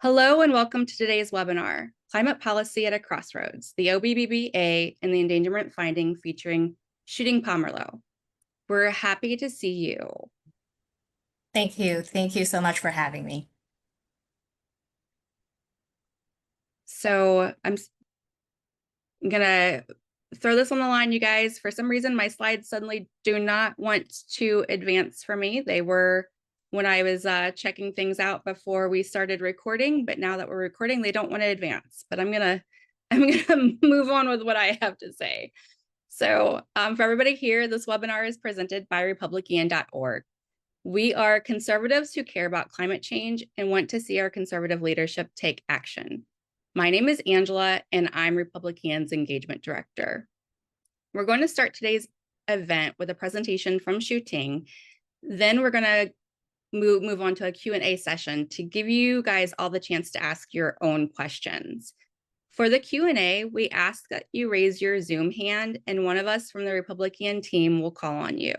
Hello and welcome to today's webinar, Climate Policy at a Crossroads, the OBBBA and the Endangerment Finding featuring Shuting Pomerleau. We're happy to see you. Thank you. Thank you so much for having me. So I'm gonna throw this on the line, you guys. For some reason, my slides suddenly do not want to advance for me. They were when I was checking things out before we started recording, but now that we're recording, they don't want to advance. But I'm gonna move on with what I have to say. So for everybody here, this webinar is presented by republicEn.org. We are conservatives who care about climate change and want to see our conservative leadership take action. My name is Angela, and I'm republicEn's engagement director. We're going to start today's event with a presentation from Shuting. Then we're going to move on to a Q&A session to give you guys all the chance to ask your own questions. For the Q&A, we ask that you raise your Zoom hand, and one of us from the republicEn team will call on you.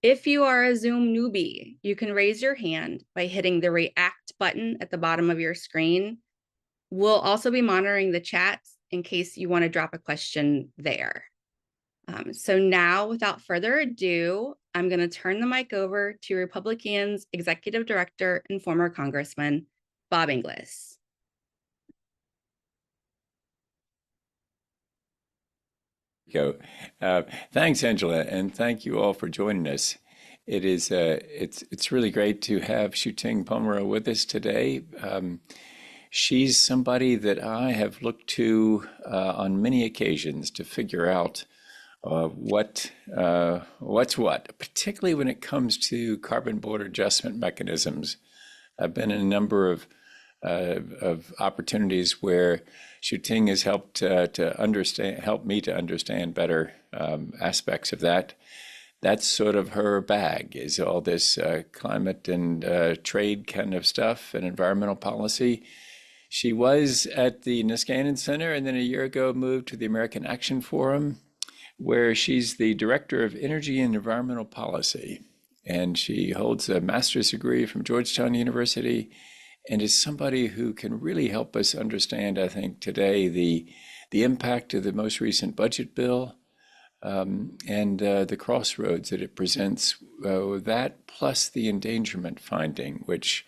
If you are a Zoom newbie, you can raise your hand by hitting the React button at the bottom of your screen. We'll also be monitoring the chat in case you want to drop a question there. So now, without further ado, I'm going to turn the mic over to republicEn's Executive Director and former Congressman, Bob Inglis. Thanks, Angela, and thank you all for joining us. It's really great to have Shuting Pomerleau with us today. She's somebody that I have looked to on many occasions to figure out what's what, particularly when it comes to carbon border adjustment mechanisms. I've been in a number of opportunities where Shuting has helped help me to understand better aspects of that. That's sort of her bag, is all this climate and trade kind of stuff and environmental policy. She was at the Niskanen Center and then a year ago moved to the American Action Forum, where she's the Director of Energy and Environmental Policy. And she holds a master's degree from Georgetown University and is somebody who can really help us understand, I think, today the impact of the most recent budget bill and the crossroads that it presents, that plus the endangerment finding, which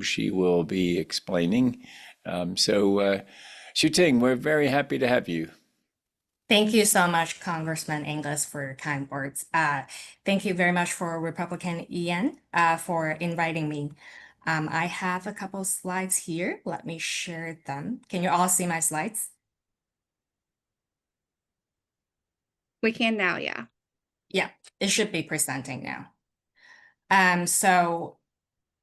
she will be explaining. Shuting, we're very happy to have you. Thank you so much, Congressman Inglis, for your kind words. Thank you very much for republicEn for inviting me. I have a couple slides here. Let me share them. Can you all see my slides? We can now, yeah. Yeah, it should be presenting now. So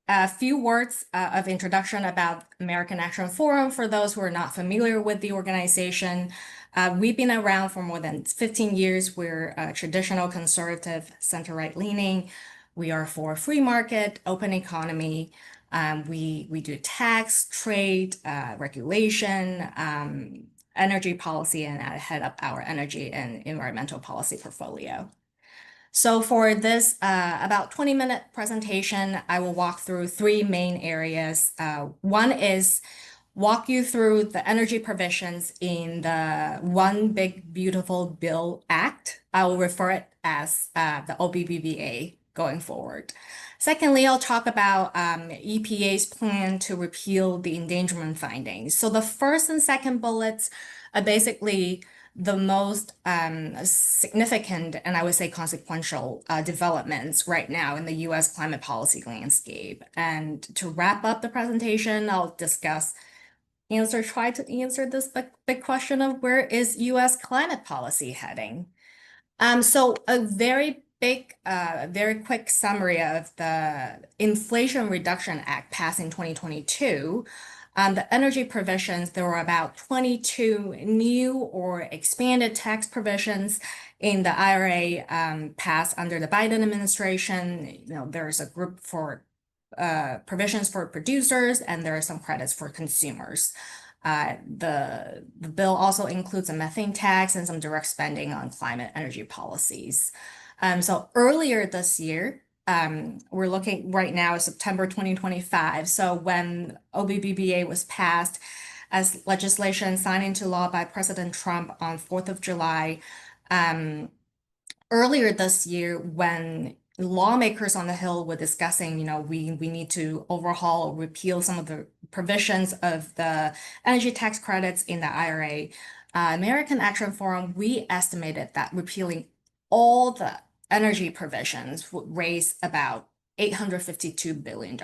a few words of introduction about American Action Forum for those who are not familiar with the organization. We've been around for more than 15 years. We're a traditional conservative center-right leaning. We are for free market, open economy. We do tax, trade, regulation, energy policy, and I head up our energy and environmental policy portfolio. So for this about 20-minute presentation, I will walk through three main areas. One is walk you through the energy provisions in the One Big Beautiful Bill Act. I will refer it as the OBBBA going forward. Secondly, I'll talk about EPA's plan to repeal the endangerment findings. So the first and second bullets are basically the most significant and I would say consequential developments right now in the US climate policy landscape. And to wrap up the presentation, I'll try to answer this big question of where is US climate policy heading? So a very quick summary of the Inflation Reduction Act passed in 2022. The energy provisions, there were about 22 new or expanded tax provisions in the IRA passed under the Biden administration. There's a group for provisions for producers, and there are some credits for consumers. The bill also includes a methane tax and some direct spending on climate energy policies. So earlier this year, we're looking right now at September 2025. So when OBBBA was passed as legislation signed into law by President Trump on 4th of July, earlier this year, when lawmakers on the Hill were discussing, we need to overhaul or repeal some of the provisions of the energy tax credits in the IRA, American Action Forum, we estimated that repealing all the energy provisions would raise about $852 billion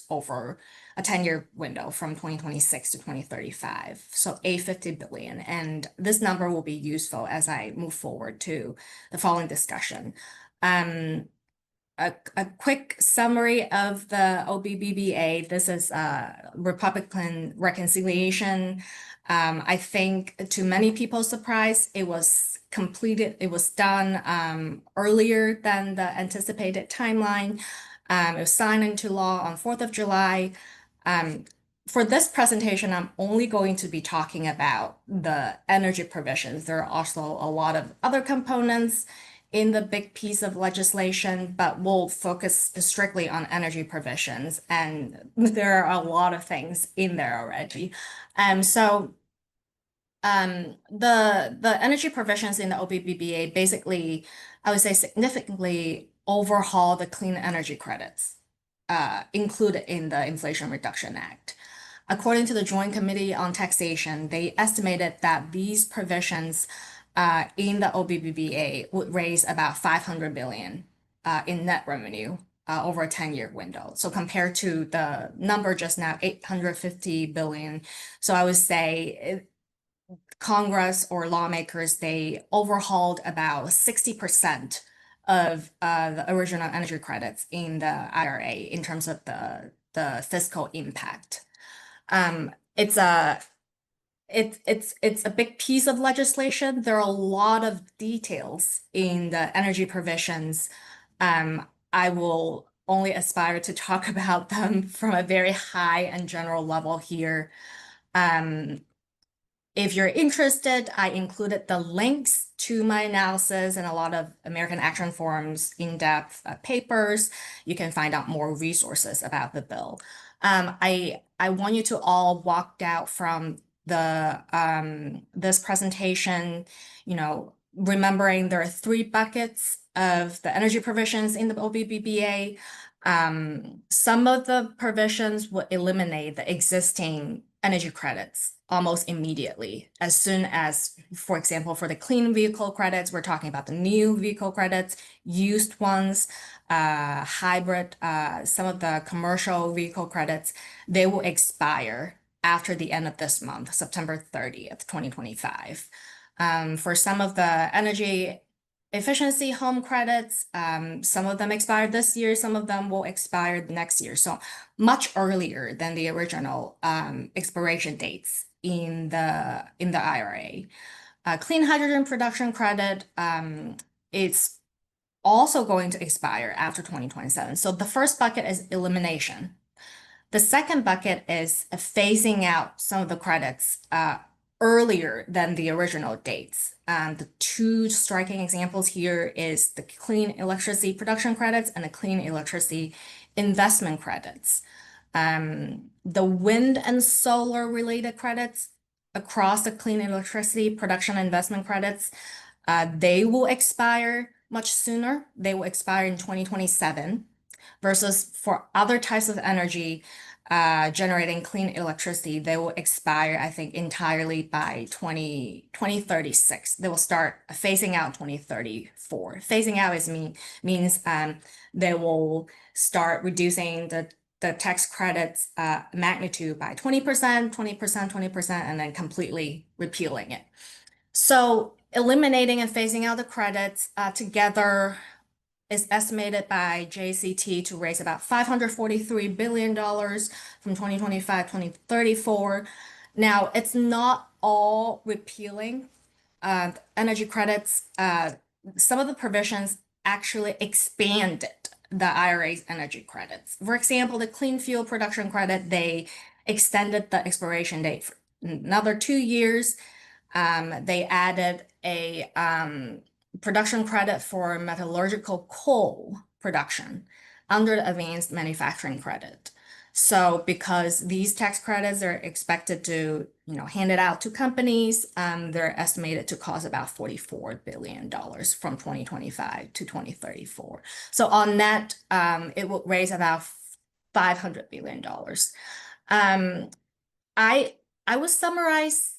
over a 10-year window from 2026 to 2035. So $850 billion. And this number will be useful as I move forward to the following discussion. A quick summary of the OBBBA. This is Republican reconciliation. I think to many people's surprise, it was completed, it was done earlier than the anticipated timeline. It was signed into law on 4th of July. For this presentation, I'm only going to be talking about the energy provisions. There are also a lot of other components in the big piece of legislation, but we'll focus strictly on energy provisions. And there are a lot of things in there already. The energy provisions in the OBBBA basically, I would say, significantly overhaul the clean energy credits included in the Inflation Reduction Act. According to the Joint Committee on Taxation, they estimated that these provisions in the OBBBA would raise about $500 billion in net revenue over a 10-year window. So compared to the number just now, $850 billion. So I would say Congress or lawmakers, they overhauled about 60% of the original energy credits in the IRA in terms of the fiscal impact. It's a big piece of legislation. There are a lot of details in the energy provisions. I will only aspire to talk about them from a very high and general level here. If you're interested, I included the links to my analysis and a lot of American Action Forum's in-depth papers. You can find out more resources about the bill. I want you to all walk out from this presentation, remembering there are 3 buckets of the energy provisions in the OBBBA. Some of the provisions will eliminate the existing energy credits almost immediately. As soon as, for example, for the clean vehicle credits, we're talking about the new vehicle credits, used ones, hybrid, some of the commercial vehicle credits, they will expire after the end of this month, September 30th, 2025. For some of the energy efficiency home credits, some of them expired this year, some of them will expire next year. So much earlier than the original expiration dates in the IRA. Clean hydrogen production credit, it's also going to expire after 2027. So the first bucket is elimination. The second bucket is phasing out some of the credits earlier than the original dates. The 2 striking examples here is the clean electricity production credits and the clean electricity investment credits. The wind and solar related credits across the clean electricity production investment credits, they will expire much sooner. They will expire in 2027 versus for other types of energy generating clean electricity, they will expire, I think, entirely by 2036. They will start phasing out 2034. Phasing out means they will start reducing the tax credits magnitude by 20%, 20%, 20%, and then completely repealing it. So eliminating and phasing out the credits together is estimated by JCT to raise about $543 billion from 2025 to 2034. Now, it's not all repealing energy credits. Some of the provisions actually expanded the IRA's energy credits. For example, the clean fuel production credit, they extended the expiration date for another 2 years. They added a production credit for metallurgical coal production. under the advanced manufacturing credit. So because these tax credits are expected to, hand it out to companies, they're estimated to cost about $44 billion from 2025 to 2034. So on net, it will raise about $500 billion. I would summarize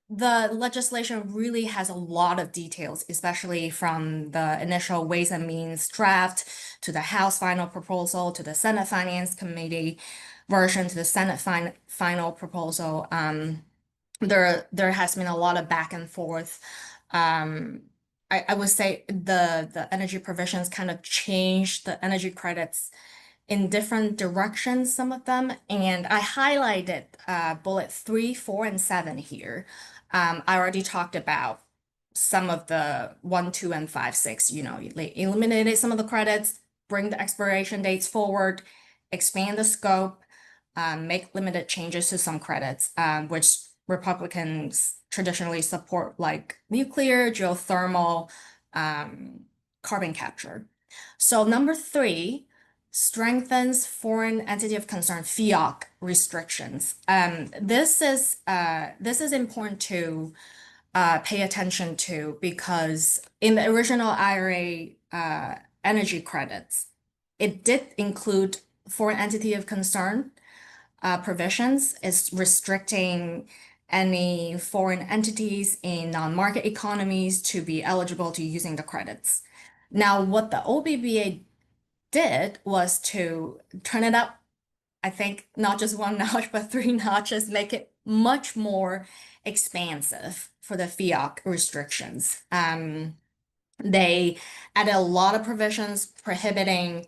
the legislation really has a lot of details, especially from the initial Ways and Means draft to the House final proposal to the Senate Finance Committee version to the Senate final proposal. There has been a lot of back and forth. I would say the energy provisions kind of changed the energy credits in different directions, some of them, and I highlighted bullet 3, 4, and 7 here. I already talked about some of the 1, 2, and 5, 6. They eliminated some of the credits, bring the expiration dates forward, expand the scope, make limited changes to some credits, which Republicans traditionally support, like nuclear, geothermal, carbon capture. So number 3 strengthens foreign entity of concern FEOC restrictions. This is important to pay attention to because in the original IRA energy credits, it did include foreign entity of concern provisions. It's restricting any foreign entities in non-market economies to be eligible to using the credits. Now, what the OBBBA did was to turn it up, I think, not just 1 notch, but 3 notches, make it much more expansive for the FEOC restrictions. They added a lot of provisions prohibiting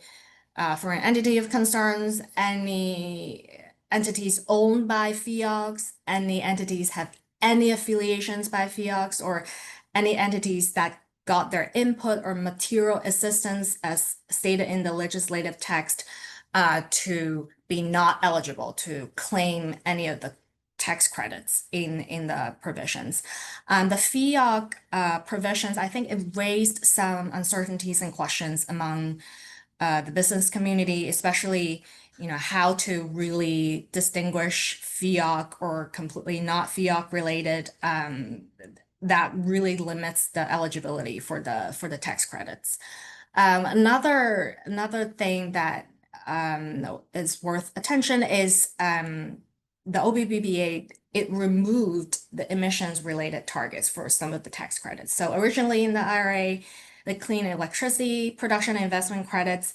for an entity of concerns, any entities owned by FEOCs, any entities have any affiliations by FEOCs, or any entities that got their input or material assistance as stated in the legislative text to be not eligible to claim any of the tax credits in the provisions. The FEOC provisions, I think it raised some uncertainties and questions among the business community, especially how to really distinguish FEOC or completely not FEOC related. That really limits the eligibility for the tax credits. Another thing that is worth attention is the OBBBA, it removed the emissions related targets for some of the tax credits. So originally in the IRA, the clean electricity production and investment credits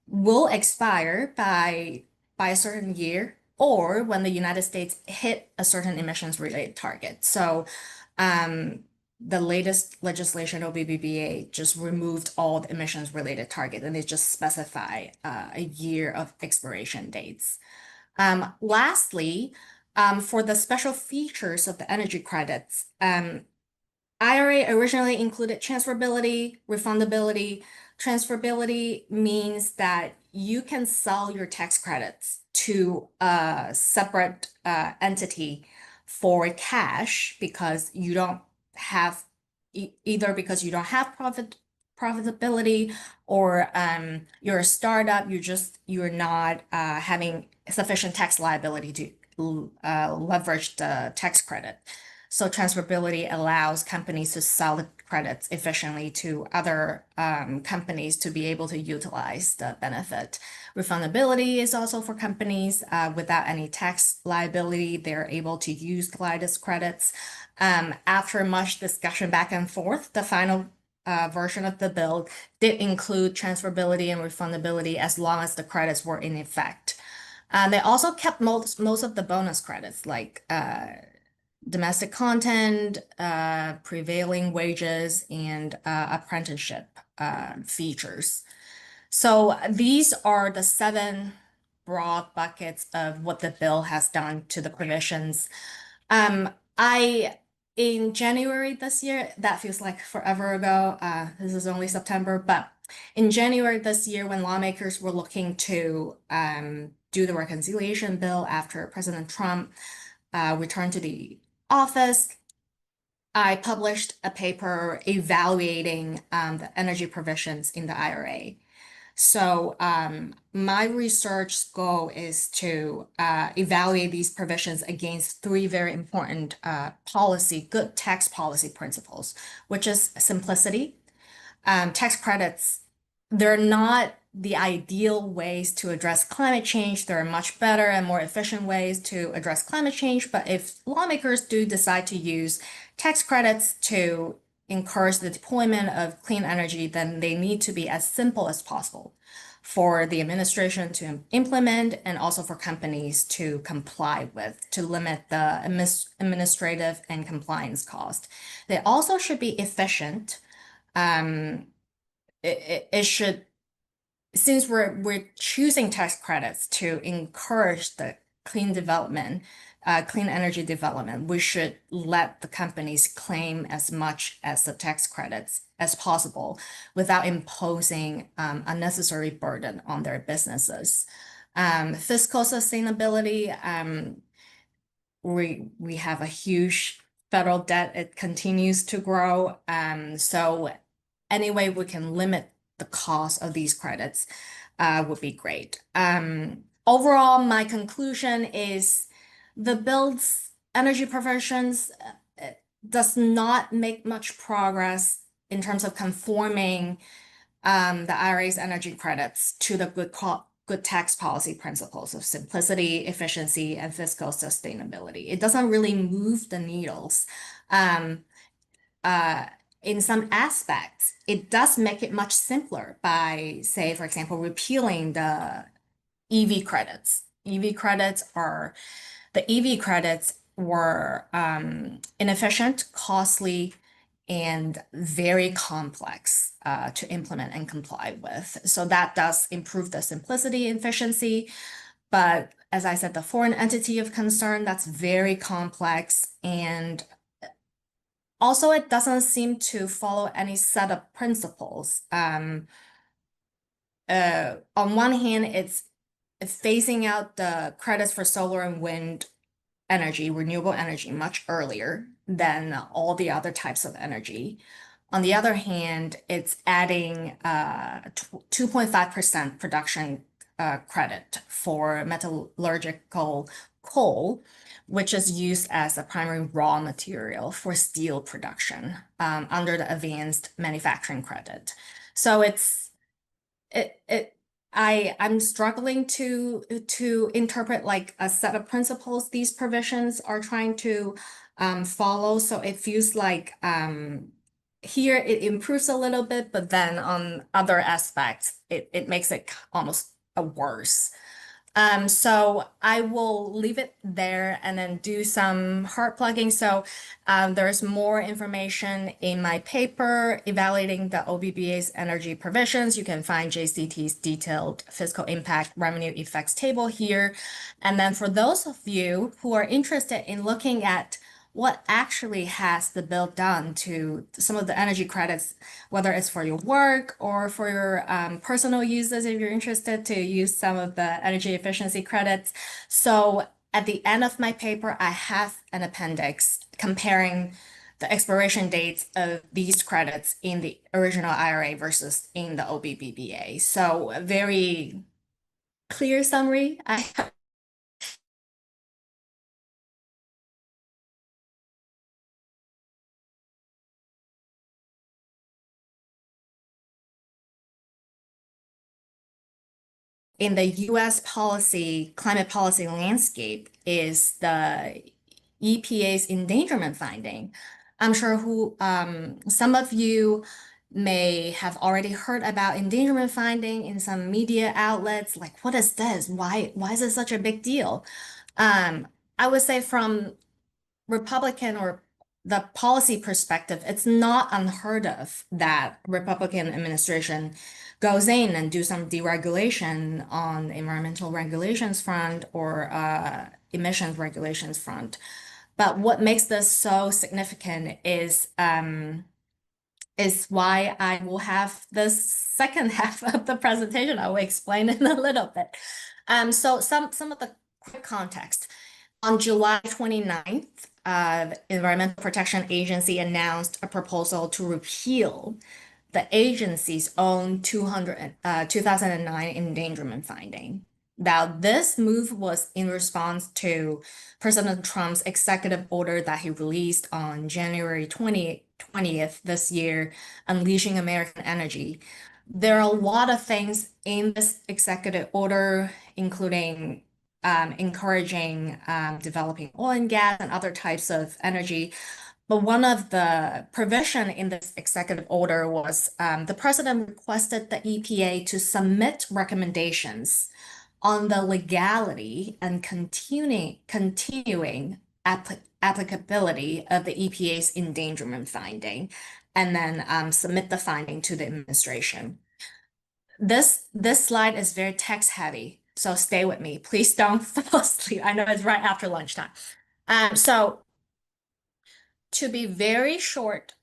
will expire by a certain year or when the United States hit a certain emissions related target. So the latest legislation, OBBBA, just removed all the emissions related targets and they just specify a year of expiration dates. Lastly, for the special features of the energy credits, IRA originally included transferability, refundability. Transferability means that you can sell your tax credits to a separate entity for cash because you don't have either because you don't have profitability or you're a startup, you're not having sufficient tax liability to leverage the tax credit. So transferability allows companies to sell the credits efficiently to other companies to be able to utilize the benefit. Refundability is also for companies without any tax liability. They're able to use the credits. After much discussion back and forth, the final version of the bill did include transferability and refundability as long as the credits were in effect. They also kept most of the bonus credits like domestic content, prevailing wages, and apprenticeship features. So these are the 7 broad buckets of what the bill has done to the provisions. In January this year, that feels like forever ago. This is only September, but in January this year, when lawmakers were looking to do the reconciliation bill after President Trump returned to the office, I published a paper evaluating the energy provisions in the IRA. So my research goal is to evaluate these provisions against three very important good tax policy principles, which is simplicity. Tax credits, they're not the ideal ways to address climate change. There are much better and more efficient ways to address climate change. But if lawmakers do decide to use tax credits to encourage the deployment of clean energy, then they need to be as simple as possible for the administration to implement and also for companies to comply with to limit the administrative and compliance cost. They also should be efficient. It should, since we're choosing tax credits to encourage the clean development, clean energy development, we should let the companies claim as much as the tax credits as possible without imposing unnecessary burden on their businesses. Fiscal sustainability, we have a huge federal debt. It continues to grow. So any way we can limit the cost of these credits would be great. Overall, my conclusion is the bill's energy provisions does not make much progress in terms of conforming the IRA's energy credits to the good tax policy principles of simplicity, efficiency, and fiscal sustainability. It doesn't really move the needles. In some aspects, it does make it much simpler by, say, for example, repealing the EV credits. The EV credits were inefficient, costly, and very complex to implement and comply with. So that does improve the simplicity and efficiency. But as I said, the foreign entity of concern, that's very complex. And also, it doesn't seem to follow any set of principles. On one hand, it's phasing out the credits for solar and wind energy, renewable energy, much earlier than all the other types of energy. On the other hand, it's adding 2.5% production credit for metallurgical coal, which is used as a primary raw material for steel production under the advanced manufacturing credit. So I'm struggling to interpret like a set of principles these provisions are trying to follow. So it feels like here it improves a little bit, but then on other aspects, it makes it almost a worse. So I will leave it there and then do some hard plugging. So there's more information in my paper evaluating the OBBBA's energy provisions. You can find JCT's detailed fiscal impact revenue effects table here. And then for those of you who are interested in looking at what actually has the bill done to some of the energy credits, whether it's for your work or for your personal uses, if you're interested to use some of the energy efficiency credits. So at the end of my paper, I have an appendix comparing the expiration dates of these credits in the original IRA versus in the OBBBA. So a very clear summary. In the US climate policy landscape is the EPA's endangerment finding. I'm sure some of you may have already heard about endangerment finding in some media outlets. Like, what is this? Why is it such a big deal? I would say from Republican or the policy perspective, it's not unheard of that Republican administration goes in and do some deregulation on the environmental regulations front or emissions regulations front. But what makes this so significant is why I will have this second half of the presentation. I will explain in a little bit. So some of the quick context. On July 29th, the Environmental Protection Agency announced a proposal to repeal the agency's own 2009 endangerment finding. Now, this move was in response to President Trump's executive order that he released on January 20th this year, unleashing American energy. There are a lot of things in this executive order, including encouraging developing oil and gas and other types of energy. But one of the provision in this executive order was the president requested the EPA to submit recommendations on the legality and continuing applicability of the EPA's endangerment finding, and then submit the finding to the administration. This slide is very text heavy, so stay with me. Please don't fall asleep. I know it's right after lunchtime. So to be very short,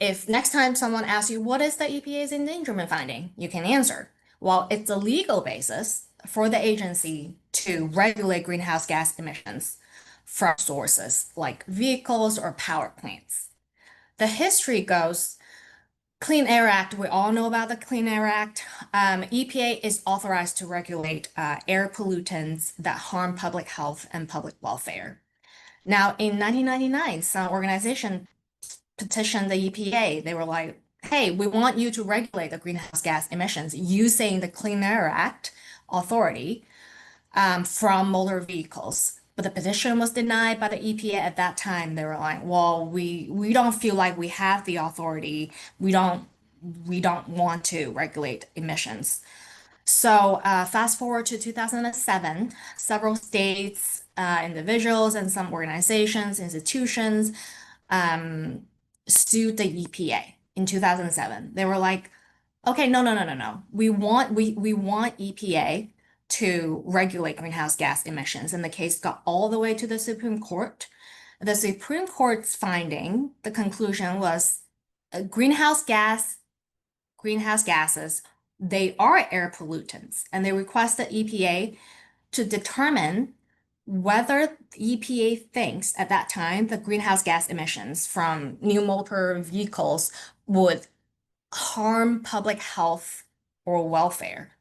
if next time someone asks you, what is the EPA's endangerment finding? You can answer, well, it's a legal basis for the agency to regulate greenhouse gas emissions from sources like vehicles or power plants. The history goes, Clean Air Act, we all know about the Clean Air Act. EPA is authorized to regulate air pollutants that harm public health and public welfare. Now, in 1999, some organization petitioned the EPA. They were like, hey, we want you to regulate the greenhouse gas emissions using the Clean Air Act authority from motor vehicles. But the petition was denied by the EPA at that time. They were like, well, we don't feel like we have the authority. We don't want to regulate emissions. So fast forward to 2007, several states, individuals, and some organizations, institutions sued the EPA in 2007. They were like, okay, no. We want EPA to regulate greenhouse gas emissions. And the case got all the way to the Supreme Court. The Supreme Court's finding, the conclusion was greenhouse gases, they are air pollutants, and they request the EPA to determine whether the EPA thinks at that time the greenhouse gas emissions from new motor vehicles would harm public health or welfare.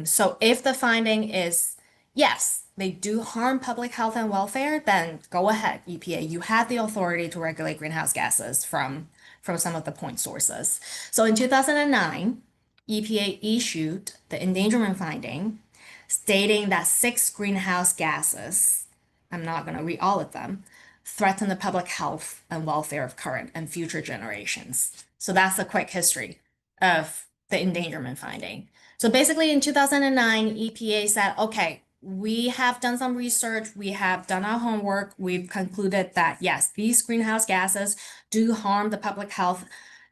So if the finding is yes, they do harm public health and welfare, then go ahead, EPA. You have the authority to regulate greenhouse gases from some of the point sources. So in 2009, EPA issued the endangerment finding, stating that 6 greenhouse gases, I'm not going to read all of them, threaten the public health and welfare of current and future generations. So that's a quick history of the endangerment finding. So basically in 2009, EPA said, okay, we have done some research, we have done our homework, we've concluded that yes, these greenhouse gases do harm the public health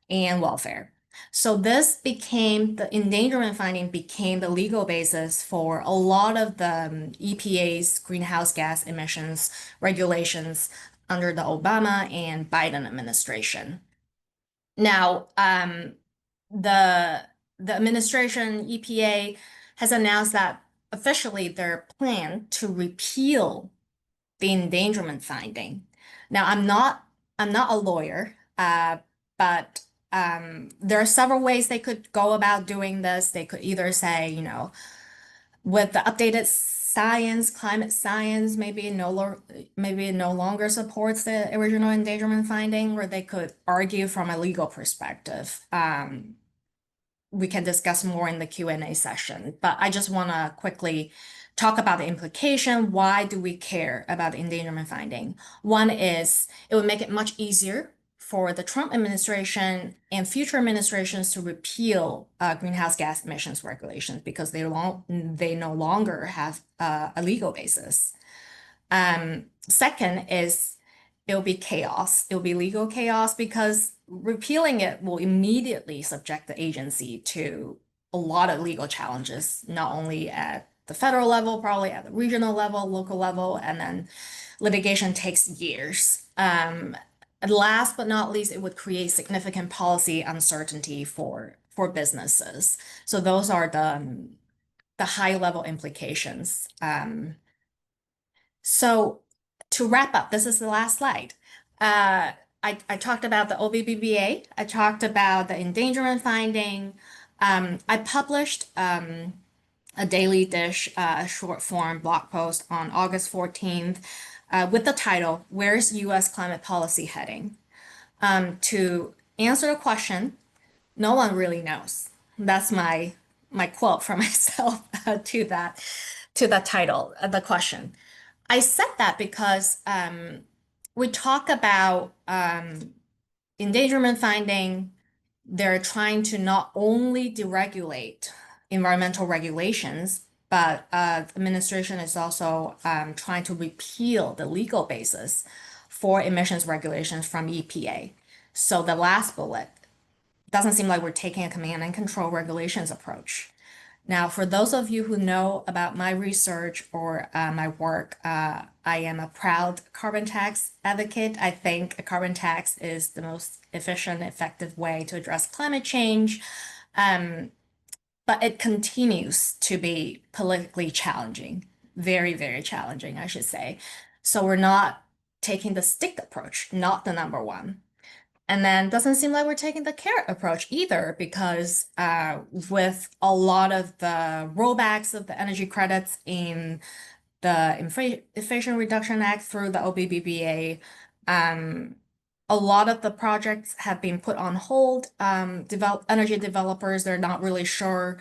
and welfare. So this became, the endangerment finding became the legal basis for a lot of the EPA's greenhouse gas emissions regulations under the Obama and Biden administration. Now, the administration, EPA, has announced that officially their plan to repeal the endangerment finding. Now, I'm not a lawyer, but there are several ways they could go about doing this. They could either say, you know, with the updated science, climate science, maybe it no longer supports the original endangerment finding, or they could argue from a legal perspective. We can discuss more in the Q&A session, but I just want to quickly talk about the implication. Why do we care about the endangerment finding? One is it would make it much easier for the Trump administration and future administrations to repeal greenhouse gas emissions regulations because they no longer have a legal basis. Second is it'll be chaos. It'll be legal chaos because repealing it will immediately subject the agency to a lot of legal challenges, not only at the federal level, probably at the regional level, local level, and then litigation takes years. And last but not least, it would create significant policy uncertainty for businesses. So those are the high level implications. So to wrap up, this is the last slide. I talked about the OBBBA. I talked about the endangerment finding. I published a Daily Dish short form blog post on August 14th with the title, Where's U.S. Climate Policy Heading? To answer the question, no one really knows. That's my quote for myself to that title, the question. I said that because we talk about endangerment finding. They're trying to not only deregulate environmental regulations, but administration is also trying to repeal the legal basis for emissions regulations from EPA. So the last bullet doesn't seem like we're taking a command and control regulations approach. Now, for those of you who know about my research or my work, I am a proud carbon tax advocate. I think a carbon tax is the most efficient, effective way to address climate change. But it continues to be politically challenging, very, very challenging, I should say. So we're not taking the stick approach, not the number one. And then doesn't seem like we're taking the carrot approach either, because with a lot of the rollbacks of the energy credits in the Inflation Reduction Act through the OBBBA, a lot of the projects have been put on hold. Energy developers, they're not really sure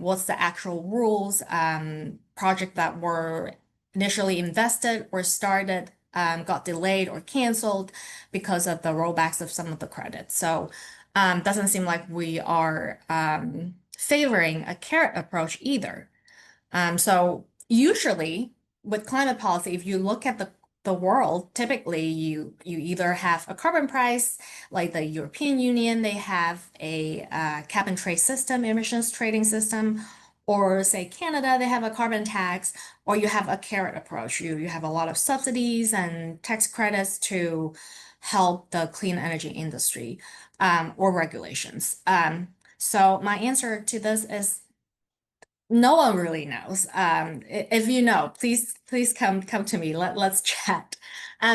what's the actual rules. Projects that were initially invested or started got delayed or canceled because of the rollbacks of some of the credits. So doesn't seem like we are favoring a carrot approach either. So usually with climate policy, if you look at the world, typically you either have a carbon price, like the European Union, they have a cap and trade system, emissions trading system, or say Canada, they have a carbon tax, or you have a carrot approach. You have a lot of subsidies and tax credits to help the clean energy industry or regulations. So my answer to this is no one really knows. If you know, please come to me. Let's chat.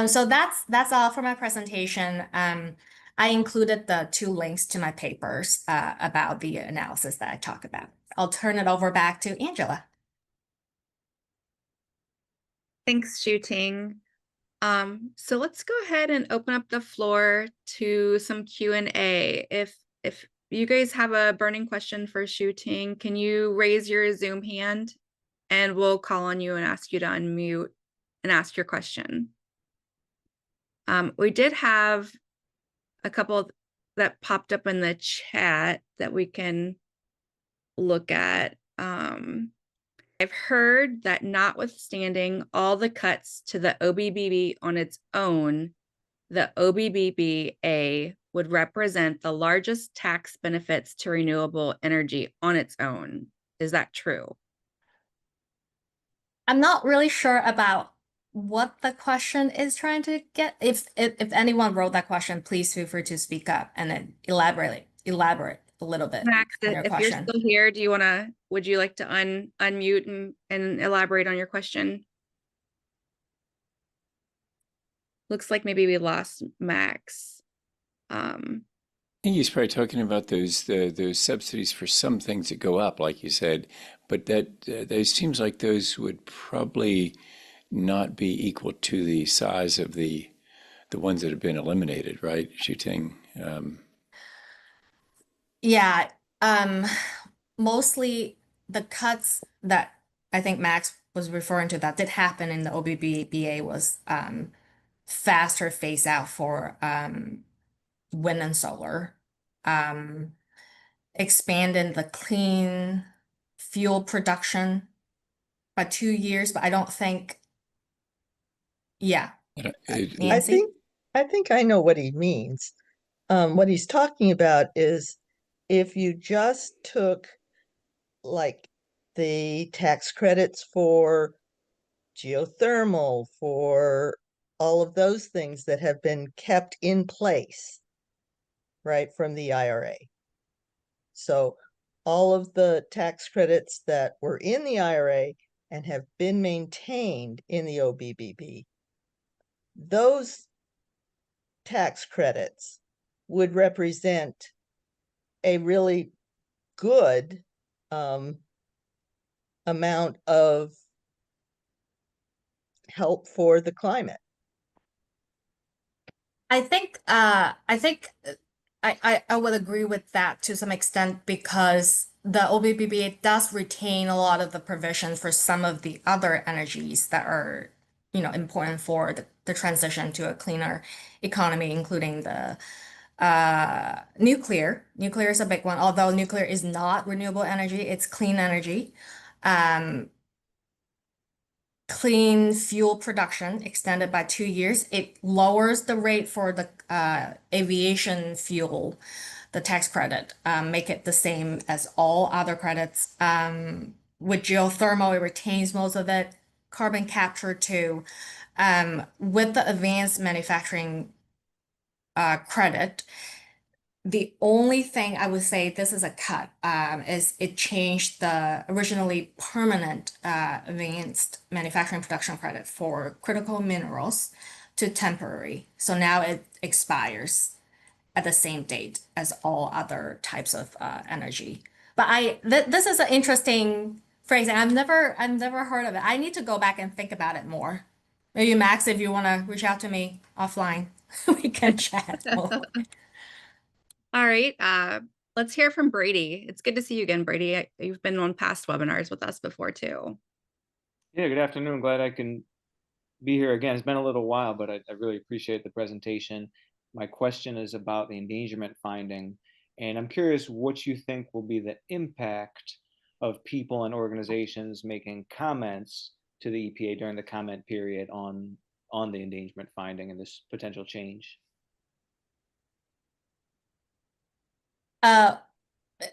So that's all for my presentation. I included the 2 links to my papers about the analysis that I talk about. I'll turn it over back to Angela. Thanks, Shuting. So let's go ahead and open up the floor to some Q&A. If you guys have a burning question for Shuting, can you raise your Zoom hand and we'll call on you and ask you to unmute and ask your question. We did have a couple that popped up in the chat that we can look at. I've heard that notwithstanding all the cuts to the OBBB on its own, the OBBBA would represent the largest tax benefits to renewable energy on its own. Is that true? I'm not really sure about what the question is trying to get. If anyone wrote that question, please feel free to speak up and then elaborate a little bit. Max, on your if question. you're still here, would you like to unmute and elaborate on your question? Looks like maybe we lost Max. I think he's probably talking about those subsidies for some things that go up, like you said, but that it seems like those would probably not be equal to the size of the ones that have been eliminated, right? Shuting. Yeah, mostly the cuts that I think Max was referring to that did happen in the OBBBA was faster phase out for wind and solar, expanding the clean fuel production by 2 years, but I don't think, yeah. It- I think I know what he means. What he's talking about is if you just took like the tax credits for geothermal, for all of those things that have been kept in place, right, from the IRA. So all of the tax credits that were in the IRA and have been maintained in the OBBB, those tax credits would represent a really good amount of help for the climate. I think I would agree with that to some extent because the OBBBA does retain a lot of the provisions for some of the other energies that are, important for the transition to a cleaner economy, including the nuclear. Nuclear is a big one, although nuclear is not renewable energy, it's clean energy. Clean fuel production extended by 2 years. It lowers the rate for the aviation fuel, the tax credit, make it the same as all other credits. With geothermal, it retains most of it. Carbon capture too. With the advanced manufacturing credit, the only thing I would say this is a cut is it changed the originally permanent advanced manufacturing production credit for critical minerals to temporary. So now it expires at the same date as all other types of energy. But this is an interesting phrase. I've never heard of it. I need to go back and think about it more. Maybe Max, if you want to reach out to me offline, we can chat more. All right. Let's hear from Brady. It's good to see you again, Brady. You've been on past webinars with us before too. Yeah, good afternoon. Glad I can be here again. It's been a little while, but I really appreciate the presentation. My question is about the endangerment finding, and I'm curious what you think will be the impact of people and organizations making comments to the EPA during the comment period on the endangerment finding and this potential change.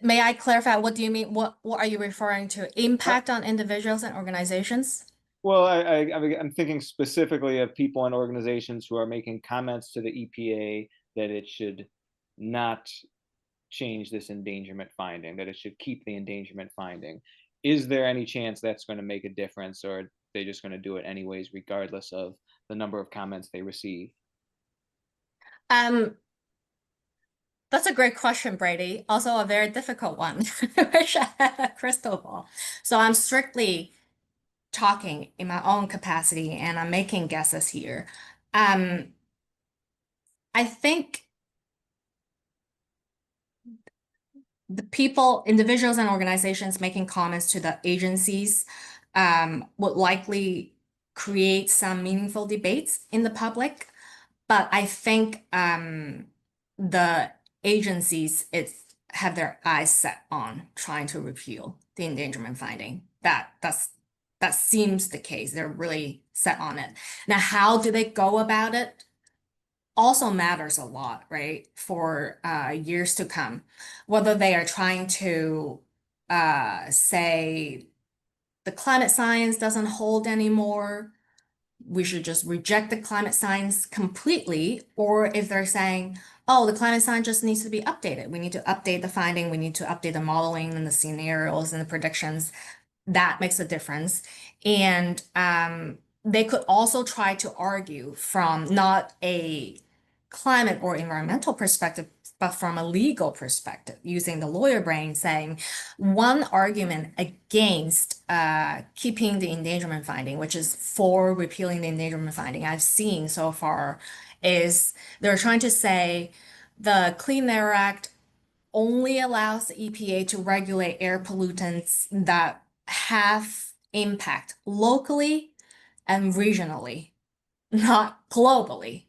May I clarify, what do you mean? What are you referring to? Impact on individuals and organizations? Well, I'm thinking specifically of people and organizations who are making comments to the EPA that it should not change this endangerment finding, that it should keep the endangerment finding. Is there any chance that's going to make a difference, or are they just going to do it anyways, regardless of the number of comments they receive? That's a great question, Brady. Also a very difficult one. I wish I had a crystal ball. So I'm strictly talking in my own capacity and I'm making guesses here. I think the people, individuals and organizations making comments to the agencies would likely create some meaningful debates in the public. But I think the agencies have their eyes set on trying to repeal the endangerment finding. That seems the case. They're really set on it. Now, how do they go about it? Also matters a lot, right? For years to come. Whether they are trying to say the climate science doesn't hold anymore, we should just reject the climate science completely, or if they're saying, oh, the climate science just needs to be updated. We need to update the finding, we need to update the modeling and the scenarios and the predictions. That makes a difference. And they could also try to argue from not a climate or environmental perspective, but from a legal perspective, using the lawyer brain, saying one argument against keeping the endangerment finding, which is for repealing the endangerment finding I've seen so far, is they're trying to say the Clean Air Act only allows the EPA to regulate air pollutants that have impact locally and regionally, not globally.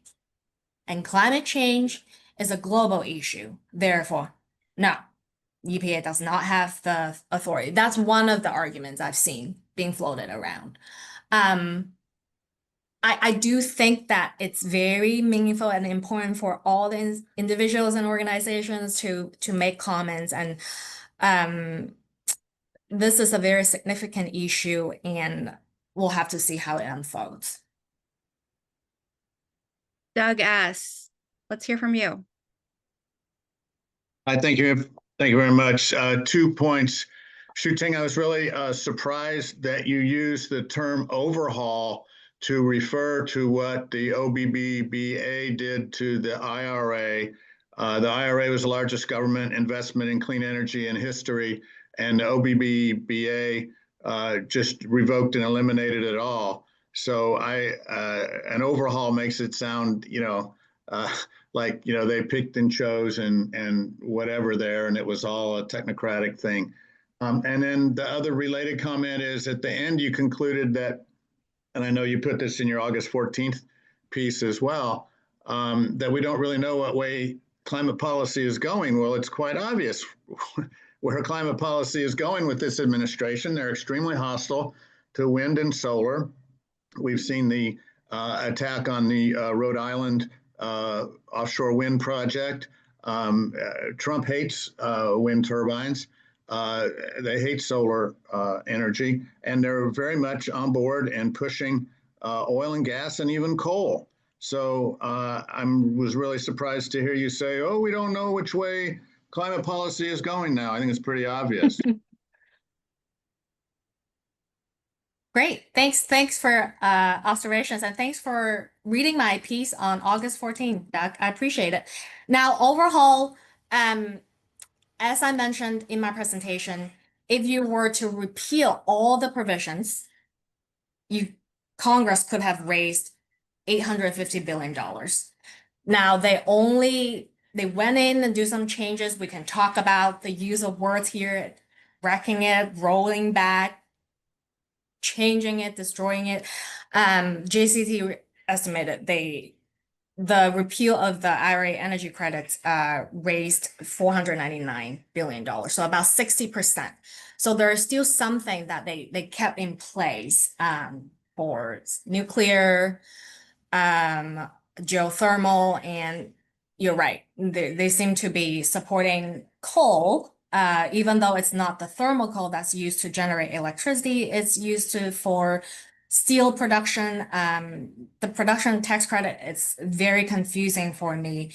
And climate change is a global issue. Therefore, no, EPA does not have the authority. That's one of the arguments I've seen being floated around. I do think that it's very meaningful and important for all the individuals and organizations to make comments, and this is a very significant issue, and we'll have to see how it unfolds. Doug S., let's hear from you. Thank you. Thank you very much. 2 points. Shuting, I was really surprised that you used the term overhaul to refer to what the OBBBA did to the IRA. The IRA was the largest government investment in clean energy in history, and the OBBBA just revoked and eliminated it all. So an overhaul makes it sound, like, they picked and chose and whatever there, and it was all a technocratic thing. And then the other related comment is at the end, you concluded that, and I know you put this in your August 14th piece as well, that we don't really know what way climate policy is going. Well, it's quite obvious where climate policy is going with this administration. They're extremely hostile to wind and solar. We've seen the attack on the Rhode Island offshore wind project. Trump hates wind turbines. They hate solar energy, and they're very much on board and pushing oil and gas and even coal. So I was really surprised to hear you say, oh, we don't know which way climate policy is going now. I think it's pretty obvious. Great. Thanks for observations, and thanks for reading my piece on August 14th, Doug. I appreciate it. Now, overhaul, as I mentioned in my presentation, if you were to repeal all the provisions, Congress could have raised $850 billion. Now, they went in and do some changes. We can talk about the use of words here, wrecking it, rolling back, changing it, destroying it. JCT estimated the repeal of the IRA energy credits raised $499 billion, so about 60%. So there's still something that they kept in place for nuclear, geothermal, and you're right, they seem to be supporting coal. Even though it's not the thermal coal that's used to generate electricity, it's used for steel production. The production tax credit is very confusing for me.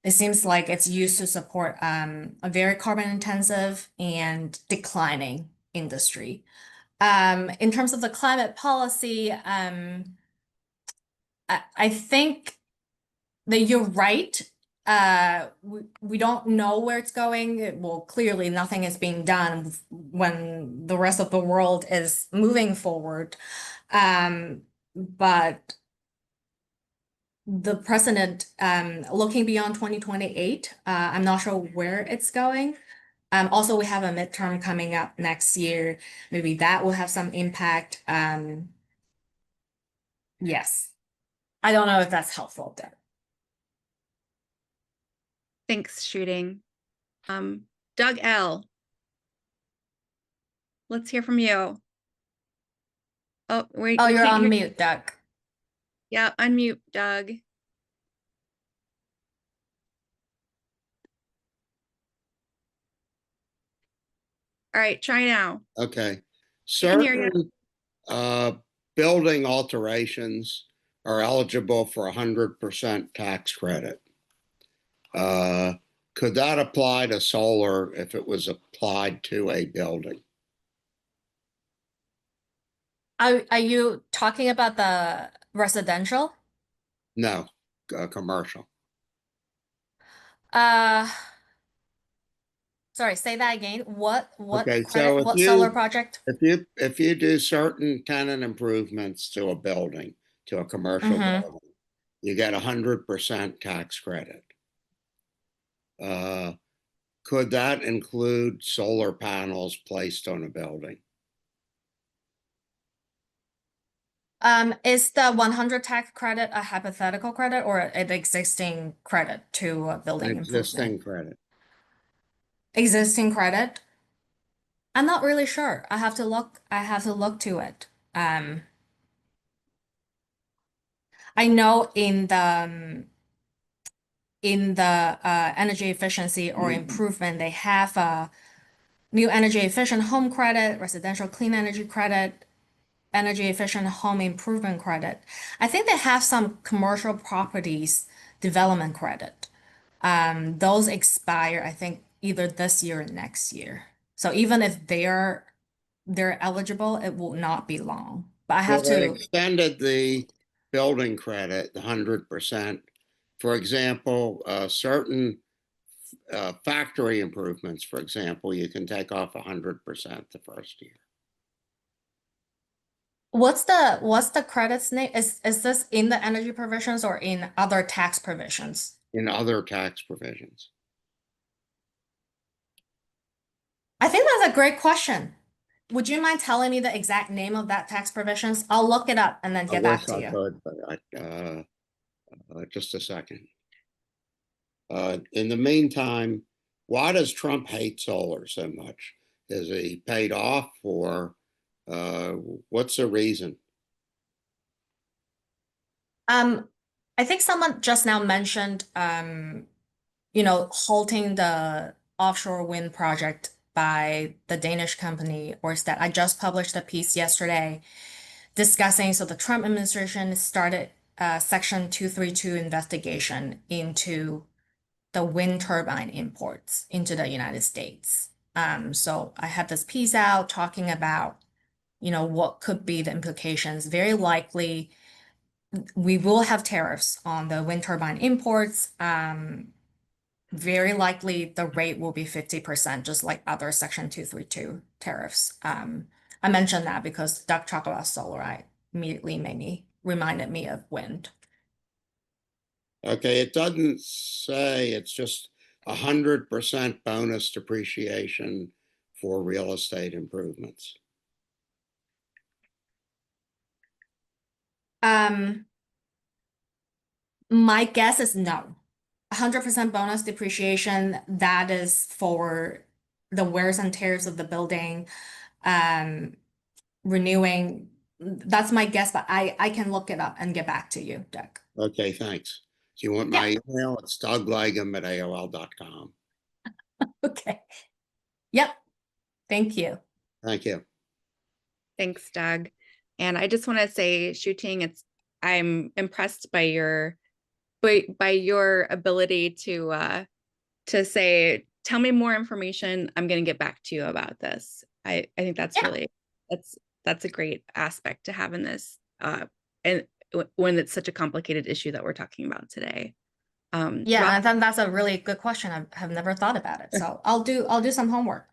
It seems like it's used to support a very carbon intensive and declining industry. In terms of the climate policy, I think that you're right. We don't know where it's going. Well, clearly nothing is being done when the rest of the world is moving forward. But the president, looking beyond 2028, I'm not sure where it's going. Also, we have a midterm coming up next year. Maybe that will have some impact. Yes. I don't know if that's helpful, Deb. Thanks, Shooting. Doug L. Let's hear from you. Oh, wait. Oh, we you're can't on hear- mute, Doug. Yeah, unmute, Doug. All right, try now. Okay. We can hear you. Certain building alterations are eligible for 100% tax credit. Could that apply to solar if it was applied to a building? Are you talking about the residential? No, commercial. Sorry, say that again. What Okay, credit, so if what you- solar project? If you do certain tenant improvements to a building, to a commercial building, you get 100% tax credit. Could that include solar panels placed on a building? Is the 100 tax credit a hypothetical credit or an existing credit to a building Existing improvement? credit. Existing credit? I'm not really sure. I have to look to it. I know in the energy efficiency or improvement, they have a new energy efficient home credit, residential clean energy credit, energy efficient home improvement credit. I think they have some commercial properties development credit. Those expire, I think, either this year or next year. So even if they're eligible, it will not be long. But I have Well, they to, extended the building credit, the 100%. For example, certain factory improvements, for example, you can take off 100% the first year. what's the credits name? Is this in the energy provisions or in other tax provisions? In other tax provisions. I think that's a great question. Would you mind telling me the exact name of that tax provisions? I'll look it up and then I get back wish to I you. could, but just a second. In the meantime, why does Trump hate solar so much? Is he paid off, or what's the reason? I think someone just now mentioned, halting the offshore wind project by the Danish company Ørsted. I just published a piece yesterday discussing, so the Trump administration started Section 232 investigation into the wind turbine imports into the United States. So I had this piece out talking about, what could be the implications. Very likely, we will have tariffs on the wind turbine imports. Very likely the rate will be 50%, just like other Section 232 tariffs. I mentioned that because Doug talked about solar, I immediately reminded me of wind. Okay, it doesn't say, it's just 100% bonus depreciation for real estate improvements. My guess is no. 100% bonus depreciation, that is for the wears and tears of the building, renewing. That's my guess, but I can look it up and get back to you, Doug. Okay, thanks. Do you want my email? It's douglegum@aol.com. Okay. Yep. Thank you. Thank you. Thanks, Doug. And I just want to say, Shuting, I'm impressed by your ability to say, tell me more information. I'm going to get back to you about this. I think that's that's a great aspect to have in this, and when it's such a complicated issue that we're talking about today. Yeah, I think that's a really good question. I have never thought about it. So I'll do some homework.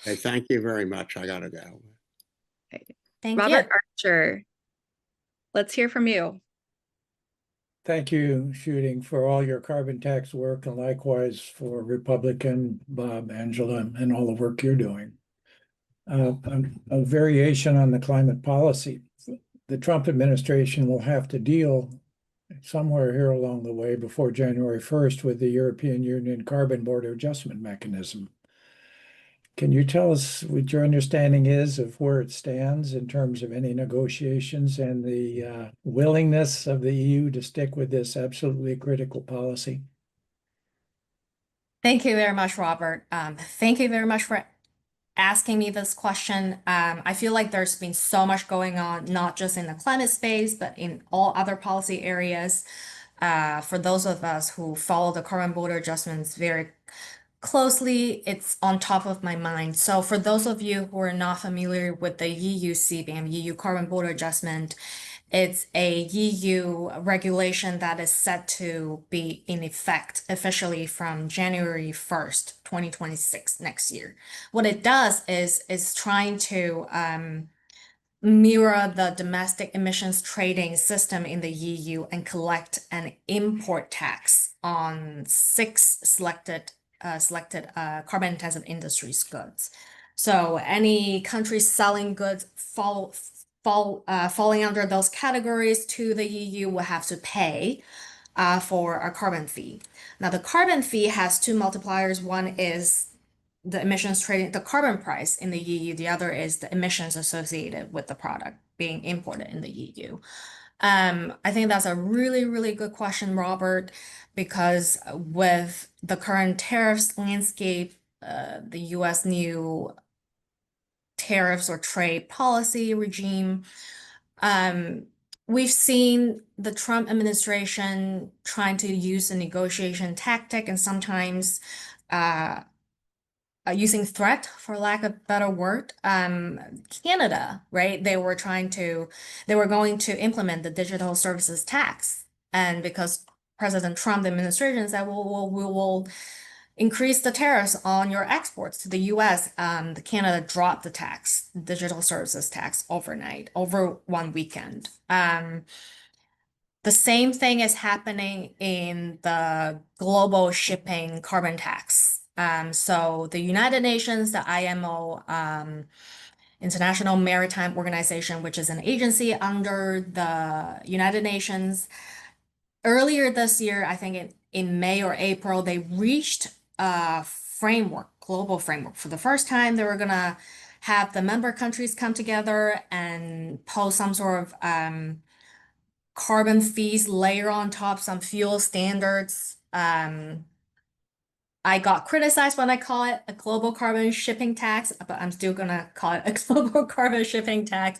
Hey, thank you very much. I gotta go. Thank Robert you. Archer, let's hear from you. Thank you, Shuting, for all your carbon tax work, and likewise for republicEn, Bob, Angela, and all the work you're doing. A variation on the climate policy. The Trump administration will have to deal somewhere here along the way before January 1st with the European Union Carbon Border Adjustment Mechanism. Can you tell us what your understanding is of where it stands in terms of any negotiations and the willingness of the EU to stick with this absolutely critical policy? Thank you very much, Robert. Thank you very much for asking me this question. I feel like there's been so much going on, not just in the climate space, but in all other policy areas. For those of us who follow the carbon border adjustments very closely, it's on top of my mind. So for those of you who are not familiar with the EU CBAM, EU Carbon Border Adjustment, it's a EU regulation that is set to be in effect officially from January 1st, 2026, next year. What it does is trying to mirror the domestic emissions trading system in the EU and collect an import tax on 6 selected carbon intensive industries goods. So any country selling goods falling under those categories to the EU will have to pay for a carbon fee. Now the carbon fee has 2 multipliers. One is the emissions trading, the carbon price in the EU. The other is the emissions associated with the product being imported in the EU. I think that's a really, really good question, Robert, because with the current tariffs landscape, the US new tariffs or trade policy regime, we've seen the Trump administration trying to use a negotiation tactic and sometimes using threat, for lack of a better word, Canada, right? They were going to implement the digital services tax. And because President Trump, the administration said, well, we will increase the tariffs on your exports to the US, the Canada dropped the tax, digital services tax overnight, over one weekend. The same thing is happening in the global shipping carbon tax. So the United Nations, the IMO, International Maritime Organization, which is an agency under the United Nations, earlier this year, I think in May or April, they reached a framework, global framework. For the first time, they were gonna have the member countries come together and pose some sort of carbon fees, layer on top some fuel standards. I got criticized when I call it a global carbon shipping tax, but I'm still gonna call it a global carbon shipping tax.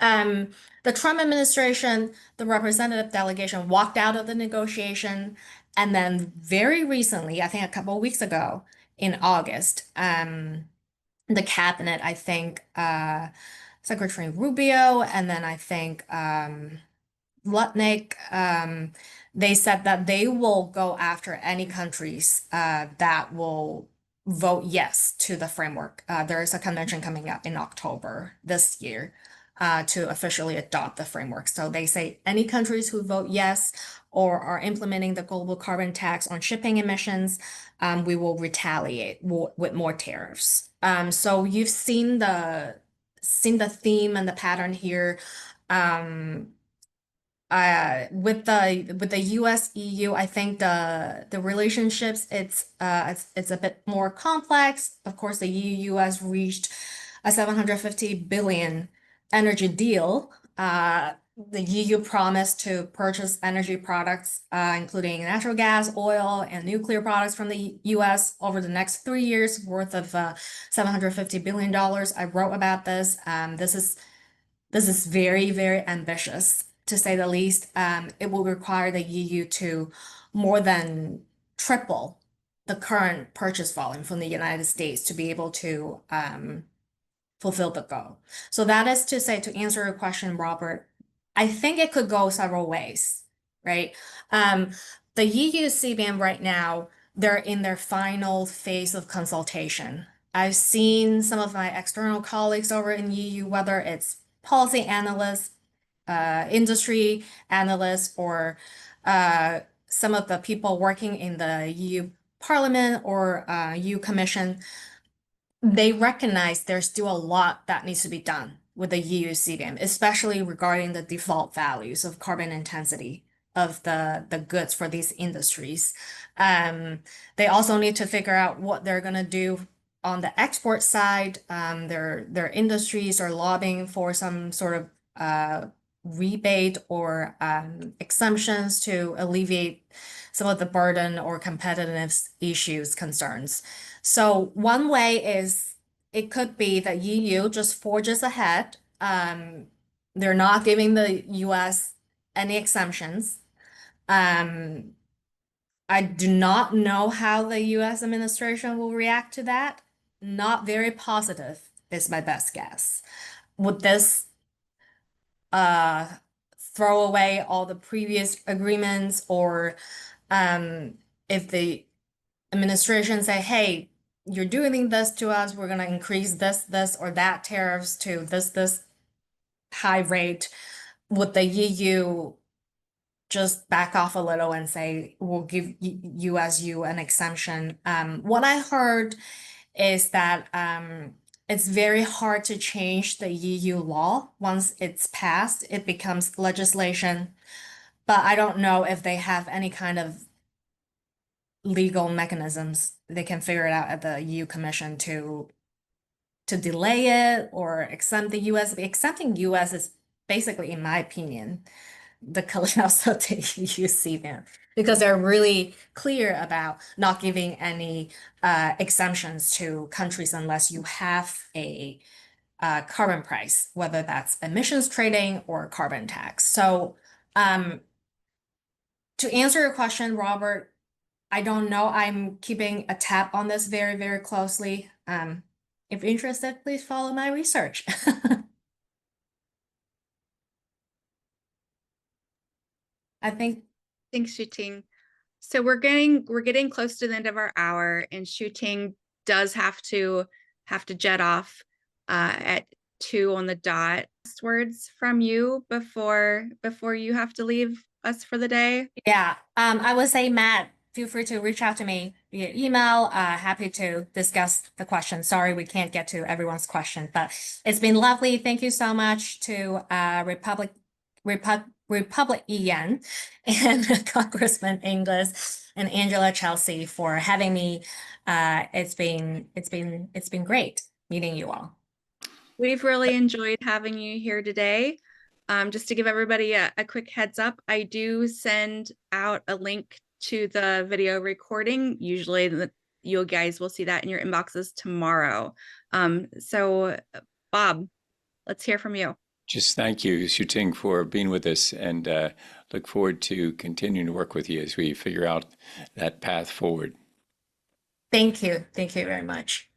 The Trump administration, the representative delegation walked out of the negotiation, and then very recently, I think a couple of weeks ago in August, the cabinet, I think Secretary Rubio, and then I think Lutnick, they said that they will go after any countries that will vote yes to the framework. There is a convention coming up in October this year to officially adopt the framework. So they say any countries who vote yes or are implementing the global carbon tax on shipping emissions, we will retaliate with more tariffs. So you've seen the theme and the pattern here. With the US EU, I think the relationships it's a bit more complex. Of course, the EU US reached a 750 billion energy deal. The EU promised to purchase energy products, including natural gas, oil, and nuclear products from the US over the next 3 years, worth of $750 billion. I wrote about this. This is very, very ambitious, to say the least. It will require the EU to more than triple the current purchase volume from the United States to be able to fulfill the goal. So that is to say, to answer your question, Robert, I think it could go several ways, right? The EU CBAM right now, they're in their final phase of consultation. I've seen some of my external colleagues over in EU, whether it's policy analysts, industry analysts, or some of the people working in the EU Parliament or EU Commission, they recognize there's still a lot that needs to be done with the EU CBAM, especially regarding the default values of carbon intensity of the goods for these industries. They also need to figure out what they're going to do on the export side. Their industries are lobbying for some sort of rebate or exemptions to alleviate some of the burden or competitive issues concerns. So one way is it could be that EU just forges ahead. They're not giving the US any exemptions. I do not know how the US administration will react to that. Not very positive is my best guess. Would this throw away all the previous agreements, or if the administration say, hey, you're doing this to us, we're going to increase this or that tariffs to this high rate, would the EU just back off a little and say, we'll give you an exemption? What I heard is that it's very hard to change the EU law. Once it's passed, it becomes legislation. But I don't know if they have any kind of legal mechanisms they can figure it out at the EU Commission to delay it or exempt the US. Exempting US is basically, in my opinion, the collapse of the EU CBAM, because they're really clear about not giving any exemptions to countries unless you have a carbon price, whether that's emissions trading or carbon tax. So to answer your question, Robert, I don't know. I'm keeping a tab on this very, very closely. If interested, please follow my research. I think Thanks, Shuting. So we're getting close to the end of our hour, and Shuting does have to jet off at 2 on the dot. Last words from you before you have to leave us for the day. yeah, I would say, Matt, feel free to reach out to me via email. Happy to discuss the question. Sorry, we can't get to everyone's question, but it's been lovely. Thank you so much to republicEn and Congressman Inglis and Angela Chelsea for having me. It's been great meeting you all. We've really enjoyed having you here today. Just to give everybody a quick heads up, I do send out a link to the video recording. Usually you guys will see that in your inboxes tomorrow. So Bob, let's hear from you. Just thank you, Shuting, for being with us, and look forward to continuing to work with you as we figure out that path forward. Thank you. Thank you very much.